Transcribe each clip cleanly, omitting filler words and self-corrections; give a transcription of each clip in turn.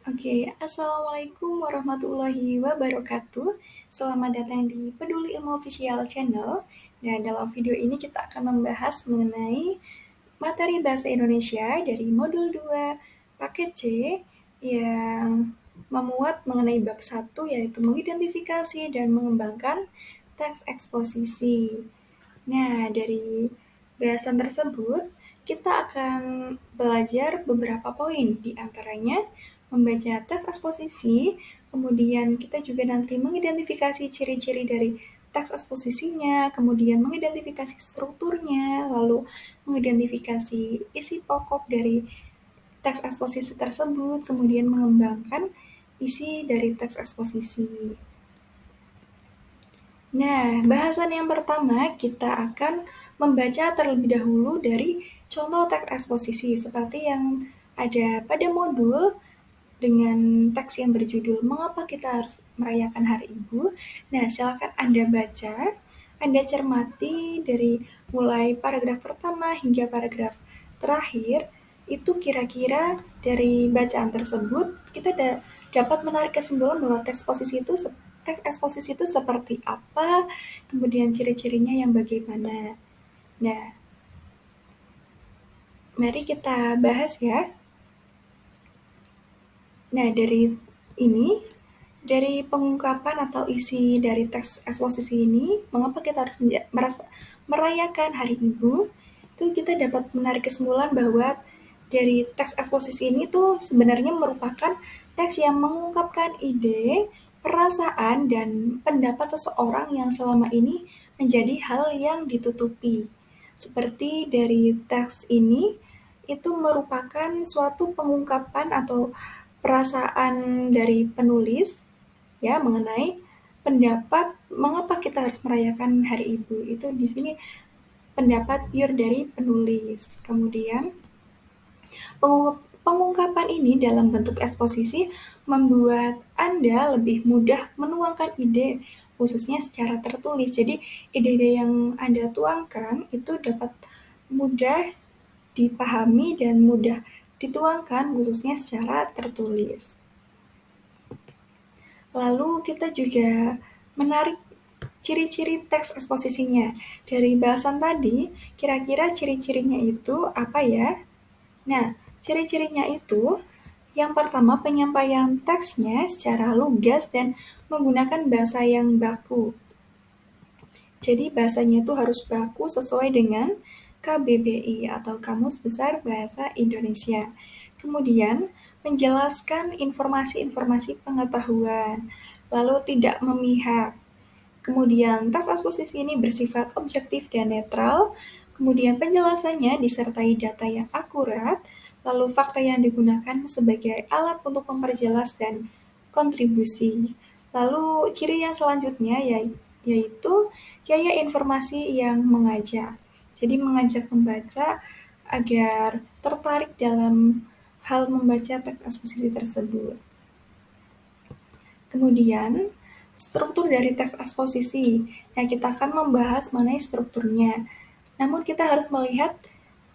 Oke, Assalamualaikum warahmatullahi wabarakatuh. Selamat datang di Peduli Ilmu Official Channel. Nah, dalam video ini kita akan membahas mengenai materi Bahasa Indonesia dari Modul 2 Paket C yang memuat mengenai bab 1 yaitu mengidentifikasi dan mengembangkan teks eksposisi. Nah, dari bahasan tersebut, kita akan belajar beberapa poin, di antaranya membaca teks eksposisi, kemudian kita juga nanti mengidentifikasi ciri-ciri dari teks eksposisinya, kemudian mengidentifikasi strukturnya, lalu mengidentifikasi isi pokok dari teks eksposisi tersebut, kemudian mengembangkan isi dari teks eksposisi. Nah, bahasan yang pertama kita akan membaca terlebih dahulu dari contoh teks eksposisi seperti yang ada pada modul dengan teks yang berjudul Mengapa Kita Harus Merayakan Hari Ibu. Nah, silakan Anda baca, Anda cermati dari mulai paragraf pertama hingga paragraf terakhir. Itu kira-kira dari bacaan tersebut kita dapat menarik kesimpulan bahwa teks eksposisi itu seperti apa, kemudian ciri-cirinya yang bagaimana. Nah, mari kita bahas ya. Nah, dari pengungkapan atau isi dari teks eksposisi ini, mengapa kita harus merayakan Hari Ibu, itu kita dapat menarik kesimpulan bahwa dari teks eksposisi ini tuh sebenarnya merupakan teks yang mengungkapkan ide, perasaan, dan pendapat seseorang yang selama ini menjadi hal yang ditutupi. Seperti dari teks ini, itu merupakan suatu pengungkapan atau perasaan dari penulis ya mengenai pendapat mengapa kita harus merayakan Hari Ibu. Itu di sini pendapat pure dari penulis. Kemudian pengungkapan ini dalam bentuk eksposisi membuat Anda lebih mudah menuangkan ide, khususnya secara tertulis. Jadi, ide-ide yang Anda tuangkan itu dapat mudah dipahami dan mudah dituangkan, khususnya secara tertulis. Lalu kita juga menarik ciri-ciri teks eksposisinya. Dari bahasan tadi, kira-kira ciri-cirinya itu apa ya? Nah, ciri-cirinya itu yang pertama penyampaian teksnya secara lugas dan menggunakan bahasa yang baku. Jadi bahasanya itu harus baku sesuai dengan KBBI atau Kamus Besar Bahasa Indonesia. Kemudian menjelaskan informasi-informasi pengetahuan, lalu tidak memihak. Kemudian teks eksposisi ini bersifat objektif dan netral, kemudian penjelasannya disertai data yang akurat, lalu fakta yang digunakan sebagai alat untuk memperjelas dan kontribusi. Lalu ciri yang selanjutnya yaitu gaya informasi yang mengajak. Jadi mengajak pembaca agar tertarik dalam hal membaca teks eksposisi tersebut. Kemudian, struktur dari teks eksposisi. Nah, kita akan membahas mengenai strukturnya. Namun kita harus melihat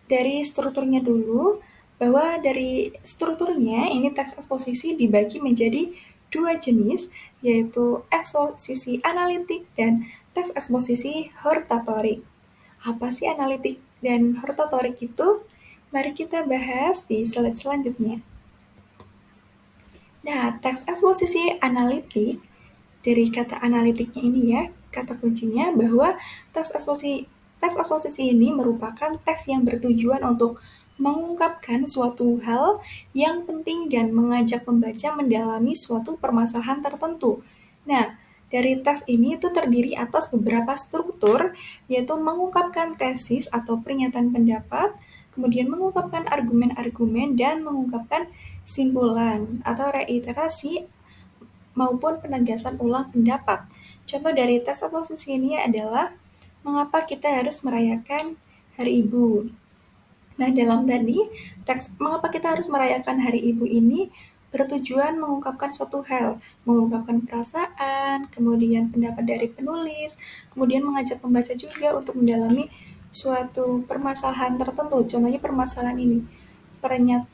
dari strukturnya dulu, bahwa dari strukturnya ini teks eksposisi dibagi menjadi dua jenis, yaitu eksposisi analitik dan teks eksposisi hortatorik. Apa sih analitik dan hortatorik itu? Mari kita bahas di slide selanjutnya. Nah, teks eksposisi analitik, dari kata analitiknya ini ya, kata kuncinya bahwa teks eksposisi ini merupakan teks yang bertujuan untuk mengungkapkan suatu hal yang penting dan mengajak pembaca mendalami suatu permasalahan tertentu. Nah, dari teks ini itu terdiri atas beberapa struktur, yaitu mengungkapkan tesis atau pernyataan pendapat, kemudian mengungkapkan argumen-argumen, dan mengungkapkan simpulan atau reiterasi maupun penegasan ulang pendapat. Contoh dari teks eksposisi ini adalah mengapa kita harus merayakan Hari Ibu. Nah, dalam tadi, teks mengapa kita harus merayakan Hari Ibu ini bertujuan mengungkapkan suatu hal, mengungkapkan perasaan, kemudian pendapat dari penulis, kemudian mengajak pembaca juga untuk mendalami suatu permasalahan tertentu. Contohnya permasalahan ini.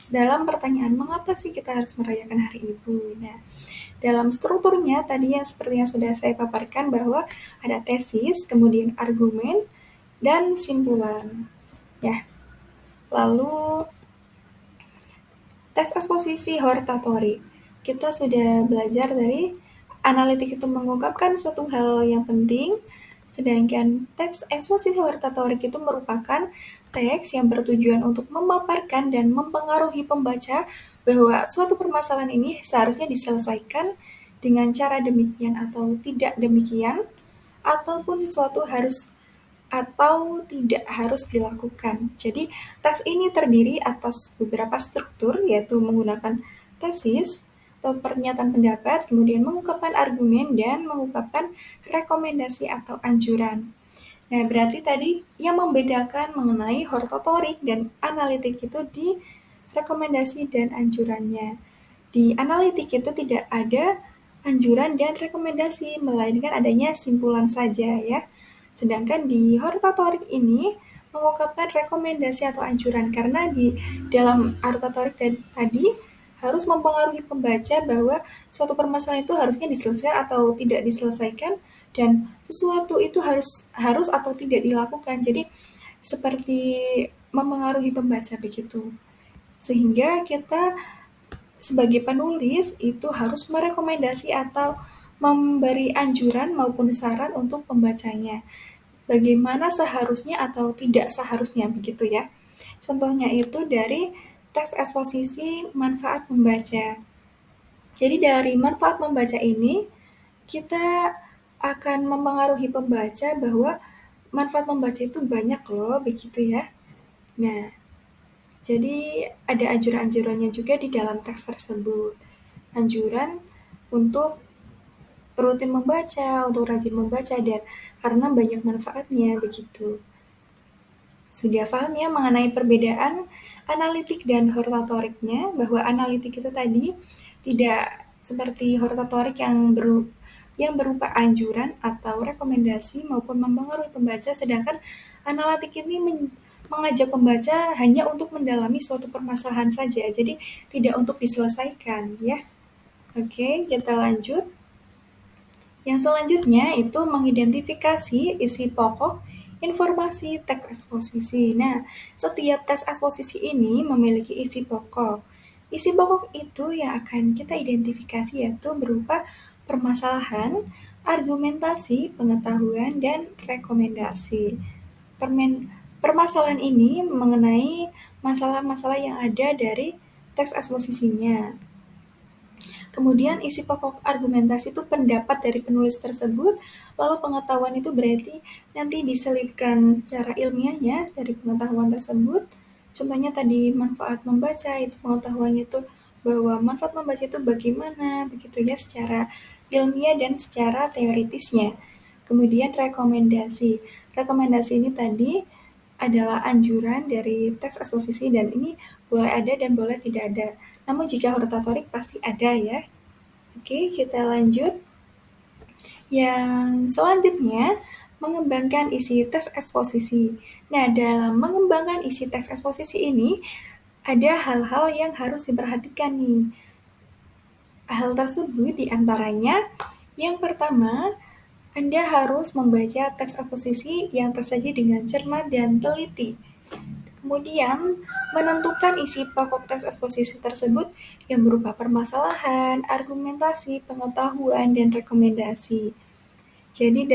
dalam pertanyaan mengapa sih kita harus merayakan Hari Ibu. Nah, dalam strukturnya tadi yang seperti yang sudah saya paparkan bahwa ada tesis, kemudian argumen, dan simpulan. Ya, lalu teks eksposisi hortatorik. Kita sudah belajar dari analitik itu mengungkapkan suatu hal yang penting, sedangkan teks eksposisi hortatorik itu merupakan teks yang bertujuan untuk memaparkan dan mempengaruhi pembaca bahwa suatu permasalahan ini seharusnya diselesaikan dengan cara demikian atau tidak demikian, ataupun sesuatu harus atau tidak harus dilakukan. Jadi, teks ini terdiri atas beberapa struktur, yaitu menggunakan tesis atau pernyataan pendapat, kemudian mengungkapkan argumen, dan mengungkapkan rekomendasi atau anjuran. Nah, berarti tadi yang membedakan mengenai hortatorik dan analitik itu di rekomendasi dan anjurannya. Di analitik itu tidak ada anjuran dan rekomendasi, melainkan adanya simpulan saja ya. Sedangkan di hortatorik ini mengungkapkan rekomendasi atau anjuran karena di dalam hortatorik tadi harus mempengaruhi pembaca bahwa suatu permasalahan itu harusnya diselesaikan atau tidak diselesaikan dan sesuatu itu harus atau tidak dilakukan. Jadi seperti mempengaruhi pembaca begitu. Sehingga kita sebagai penulis itu harus merekomendasi atau memberi anjuran maupun saran untuk pembacanya. Bagaimana seharusnya atau tidak seharusnya begitu ya. Contohnya itu dari teks eksposisi manfaat membaca. Jadi dari manfaat membaca ini kita akan mempengaruhi pembaca bahwa manfaat membaca itu banyak loh begitu ya. Nah, jadi ada anjuran-anjurannya juga di dalam teks tersebut. Anjuran untuk rutin membaca, untuk rajin membaca, dan karena banyak manfaatnya begitu. Sudah paham ya mengenai perbedaan analitik dan hortatoriknya, bahwa analitik itu tadi tidak seperti hortatorik yang berupa anjuran atau rekomendasi maupun mempengaruhi pembaca, sedangkan analitik ini mengajak pembaca hanya untuk mendalami suatu permasalahan saja, jadi tidak untuk diselesaikan ya. Oke, kita lanjut. Yang selanjutnya itu mengidentifikasi isi pokok informasi teks eksposisi. Nah, setiap teks eksposisi ini memiliki isi pokok. Isi pokok itu yang akan kita identifikasi yaitu berupa permasalahan, argumentasi, pengetahuan, dan rekomendasi. Permasalahan ini mengenai masalah-masalah yang ada dari teks eksposisinya. Kemudian isi pokok argumentasi itu pendapat dari penulis tersebut, lalu pengetahuan itu berarti nanti diselipkan secara ilmiahnya dari pengetahuan tersebut. Contohnya tadi manfaat membaca, itu pengetahuannya itu bahwa manfaat membaca itu bagaimana, begitu ya secara ilmiah dan secara teoritisnya. Kemudian rekomendasi. Rekomendasi ini tadi adalah anjuran dari teks eksposisi dan ini boleh ada dan boleh tidak ada. Namun jika hortatorik pasti ada ya. Oke, kita lanjut. Yang selanjutnya, mengembangkan isi teks eksposisi. Nah, dalam mengembangkan isi teks eksposisi ini, ada hal-hal yang harus diperhatikan nih. Hal tersebut diantaranya, yang pertama, Anda harus membaca teks eksposisi yang tersaji dengan cermat dan teliti. Kemudian, menentukan isi pokok teks eksposisi tersebut yang berupa permasalahan, argumentasi, pengetahuan, dan rekomendasi. Jadi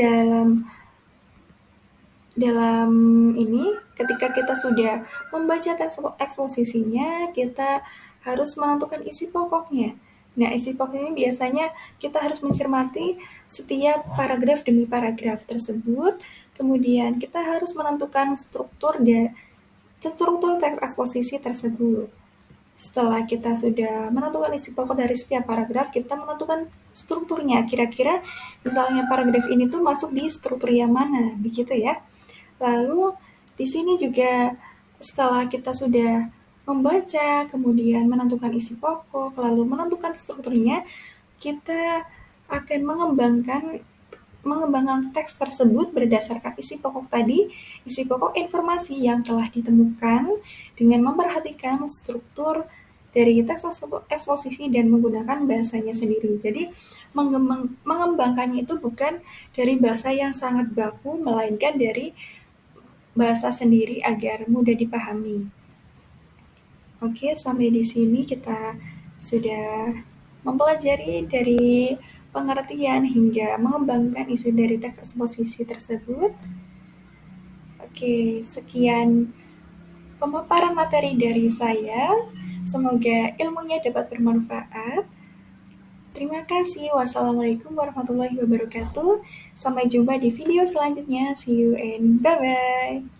dalam ini, ketika kita sudah membaca teks eksposisinya, kita harus menentukan isi pokoknya. Nah, isi pokok ini biasanya kita harus mencermati setiap paragraf demi paragraf tersebut. Kemudian kita harus menentukan struktur teks eksposisi tersebut. Setelah kita sudah menentukan isi pokok dari setiap paragraf, kita menentukan strukturnya. Kira-kira misalnya paragraf ini tuh masuk di struktur yang mana, begitu ya. Lalu di sini juga setelah kita sudah membaca, kemudian menentukan isi pokok, lalu menentukan strukturnya, kita akan mengembangkan mengembangkan teks tersebut berdasarkan isi pokok tadi, isi pokok informasi yang telah ditemukan dengan memperhatikan struktur dari teks eksposisi dan menggunakan bahasanya sendiri. Jadi mengembangkannya itu bukan dari bahasa yang sangat baku, melainkan dari bahasa sendiri agar mudah dipahami. Oke, sampai di sini kita sudah mempelajari dari pengertian hingga mengembangkan isi dari teks eksposisi tersebut. Oke, sekian pemaparan materi dari saya. Semoga ilmunya dapat bermanfaat. Terima kasih. Wassalamualaikum warahmatullahi wabarakatuh. Sampai jumpa di video selanjutnya. See you and bye-bye.